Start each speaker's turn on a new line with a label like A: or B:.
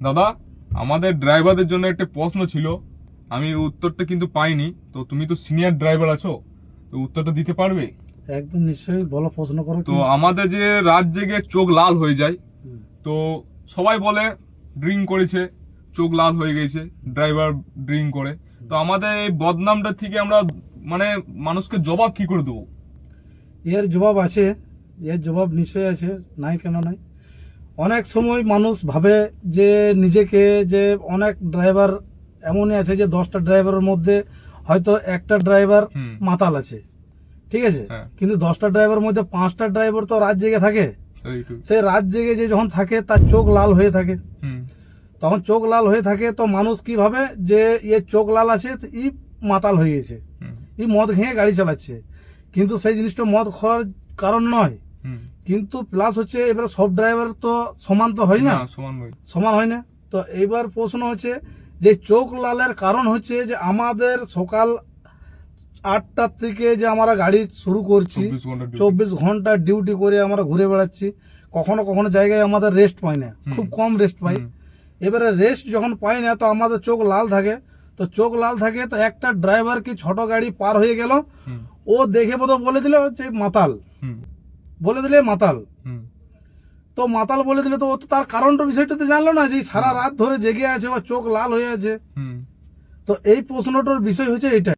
A: দাদা, আমাদের ড্রাইভারদের জন্য একটা প্রশ্ন ছিল, আমি উত্তরটা কিন্তু পাইনি। তো তুমি তো সিনিয়র ড্রাইভার আছো, তো উত্তরটা দিতে পারবে?
B: একদম নিশ্চয়ই, বলো, প্রশ্ন করো।
A: তো আমাদের যে রাত জেগে চোখ লাল হয়ে যায়, তো সবাই বলে ড্রিঙ্ক করেছে, চোখ লাল হয়ে গেছে, ড্রাইভার ড্রিঙ্ক করে। তো আমাদের এই বদনামটা থেকে আমরা মানে মানুষকে জবাব কি করে দেবো?
B: এর জবাব আছে, এর জবাব নিশ্চয়ই আছে, নাই কেন নাই। অনেক সময় মানুষ ভাবে যে নিজেকে, যে অনেক ড্রাইভার এমনই আছে যে 10টা ড্রাইভারের মধ্যে হয়তো একটা ড্রাইভার মাতাল আছে, ঠিক আছে, কিন্তু 10টা ড্রাইভারের মধ্যে 5টা ড্রাইভার তো রাত জেগে থাকে। সেই রাত জেগে যে যখন থাকে তার চোখ লাল হয়ে থাকে, তখন চোখ লাল হয়ে থাকে, তো মানুষ কি ভাবে যে ইয়ে চোখ লাল আছে, তো ই মাতাল হয়ে গেছে, ই মদ খেয়ে গাড়ি চালাচ্ছে। কিন্তু সেই জিনিসটা মদ খাওয়ার কারণ নয়। কিন্তু প্লাস হচ্ছে এবার সব ড্রাইভার তো সমান তো হয় না, সমান হয় না। তো এইবার প্রশ্ন হচ্ছে যে চোখ লালের কারণ হচ্ছে যে আমাদের সকাল 8টার থেকে যে আমরা গাড়ি শুরু করছি, 24 ঘন্টা ডিউটি করে আমরা ঘুরে বেড়াচ্ছি। কখনো কখনো জায়গায় আমাদের রেস্ট পাই না, খুব কম রেস্ট পাই। এবারে রেস্ট যখন পাই না, তো আমাদের চোখ লাল থাকে। তো চোখ লাল থাকে, তো একটা ড্রাইভার কি ছোট গাড়ি পার হয়ে গেল, ও দেখে বোধ বলে দিল যে মাতাল, বলে দিলে মাতাল। তো মাতাল বলে দিলে, তো ও তো তার কারণটা বিষয়টা তো জানলো না যে সারা রাত ধরে জেগে আছে, ও চোখ লাল হয়ে আছে। তো এই প্রশ্নটার বিষয় হচ্ছে এইটা।